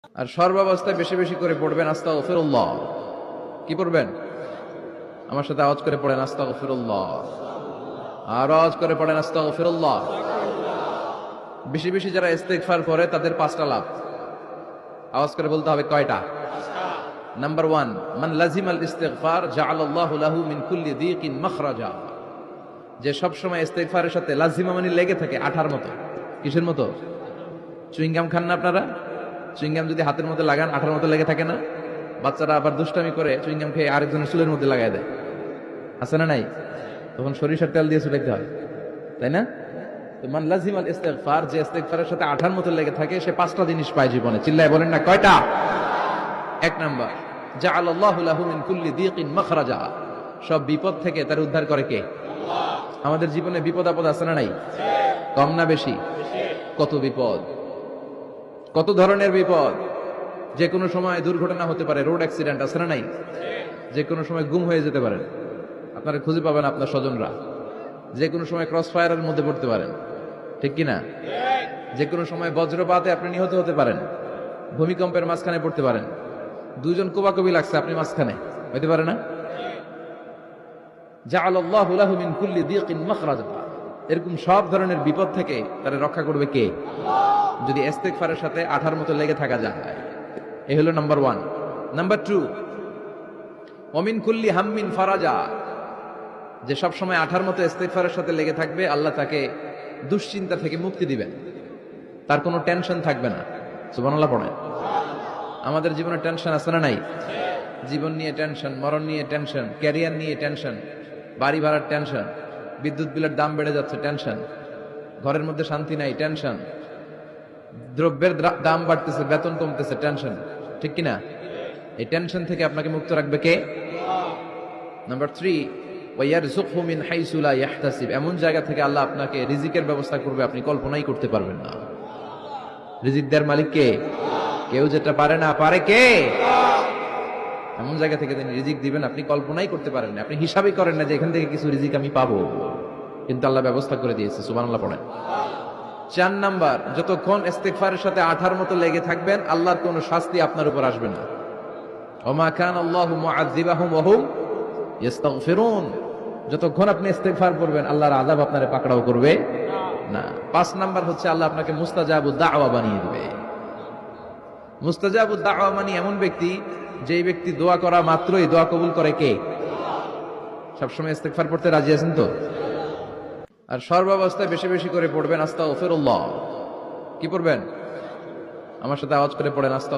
আর সর্বাবস্থায় বেশি বেশি করে পড়বেন আস্তাগফিরুল্লাহ। কি পড়বেন? আমার সাথে আওয়াজ করে পড়েন আস্তাগফিরুল্লাহ। আর আওয়াজ করে পড়েন আস্তাগফিরুল্লাহ। বেশি বেশি যারা ইস্তেগফার করে তাদের 5টা লাভ। আওয়াজ করে বলতে হবে কয়টা? নাম্বার 1, মান লাজিমাল ইস্তিগফার জাআলাল্লাহু লাহু মিন কুল্লি দীকিন মাখরাজা। যে সব সময় ইস্তেগফারের সাথে লাজিমা মানে লেগে থাকে, আঠার মতো। কিসের মতো? চুইংগাম খান না আপনারা? চুইংগাম যদি হাতের মধ্যে লাগান আঠার মতো লেগে থাকে না? বাচ্চারা আবার দুষ্টামি করে চুইংগাম খেয়ে আরেকজনের চুলের মধ্যে লাগাই দেয়, আছে না নাই? তখন সরিষার তেল দিয়ে চুলাইতে হয়, তাই না? তো মান লাজিমাল ইস্তিগফার, যে ইস্তেগফারের সাথে আঠার মতো লেগে থাকে, সে 5টা জিনিস পায় জীবনে। চিল্লায় বলেন না কয়টা? 1 নাম্বার, জাআলাল্লাহু লাহু মিন কুল্লি দীকিন মাখরাজা। সব বিপদ থেকে তার উদ্ধার করে কে? আল্লাহ। আমাদের জীবনে বিপদ আপদ আছে না নাই? কম না বেশি? কত বিপদ, কত ধরনের বিপদ। যে কোনো সময় দুর্ঘটনা হতে পারে, রোড অ্যাক্সিডেন্ট, আছে না নাই? যে কোনো সময় গুম হয়ে যেতে পারেন, আপনারা খুঁজে পাবেন আপনার স্বজনরা। যে কোনো সময় ক্রস ফায়ারের মধ্যে পড়তে পারেন, ঠিক কিনা? যে কোনো সময় বজ্রপাতে আপনি নিহত হতে পারেন, ভূমিকম্পের মাঝখানে পড়তে পারেন, দুইজন কোবাকবি লাগছে, আপনি মাঝখানে, হইতে পারে না? জাআলাল্লাহু লাহু মিন কুল্লি দীকিন মাখরাজা। এরকম সব ধরনের বিপদ থেকে তারা রক্ষা করবে কে? আল্লাহ। যদি ইস্তেগফারের সাথে আঠার মতো লেগে থাকা যায়। এই হলো নাম্বার 1। নাম্বার 2, ওয়া মিন কুল্লি হাম্মিন ফারাজা। যে সব সময় আঠার মতো ইস্তেগফারের সাথে লেগে থাকবে, আল্লাহ তাকে দুশ্চিন্তা থেকে মুক্তি দিবেন, তার কোনো টেনশন থাকবে না। সুবহানাল্লাহ পড়েন। আমাদের জীবনে টেনশন আছে না নাই? জীবন নিয়ে টেনশন, মরণ নিয়ে টেনশন, ক্যারিয়ার নিয়ে টেনশন, বাড়ি ভাড়ার টেনশন, বিদ্যুৎ বিলের দাম বেড়ে যাচ্ছে, টেনশন, ঘরের মধ্যে শান্তি নাই, টেনশন, দ্রব্যের দাম বাড়তেছে, বেতন কমতেছে, টেনশন, ঠিক কিনা? এই টেনশন থেকে আপনাকে মুক্ত রাখবে কে? নাম্বার 3, ওয়ায়ারযুকহু মিন হাইসু লা ইয়াহতাসিব। এমন জায়গা থেকে আল্লাহ আপনাকে রিজিকের ব্যবস্থা করবে আপনি কল্পনাই করতে পারবেন না। রিজিক দেওয়ার মালিক কে? কেউ যেটা পারে না, পারে কে? এমন জায়গা থেকে তিনি রিজিক দিবেন আপনি কল্পনাই করতে পারেন না। আপনি হিসাবই করেন না যে এখান থেকে কিছু রিজিক আমি পাবো, কিন্তু আল্লাহ ব্যবস্থা করে দিয়েছে। সুবহানাল্লাহ পড়েন। 4 নাম্বার, যতক্ষণ ইস্তেগফারের সাথে আঠার মতো লেগে থাকবেন, আল্লাহর কোনো শাস্তি আপনার উপর আসবে না। ওমা কানা আল্লাহু মুআযযিবাহুম ওয়া হুম ইস্তাগফিরুন। যতক্ষণ আপনি ইস্তেগফার করবেন, আল্লাহর আযাব আপনারে পাকড়াও করবে না। 5 নাম্বার হচ্ছে আল্লাহ আপনাকে মুস্তাজাবুদ দাওয়া বানিয়ে দিবে। মুস্তাজাবুদ দাওয়া মানে এমন ব্যক্তি, যেই ব্যক্তি দোয়া করা মাত্রই দোয়া কবুল করে কে? সবসময় ইস্তেগফার পড়তে রাজি আছেন তো? আর সর্বাবস্থায় বেশি বেশি করে পড়বেন আস্তাগফিরুল্লাহ। কি পড়বেন? আমার সাথে আওয়াজ করে পড়েন আস্তাগফিরুল্লাহ।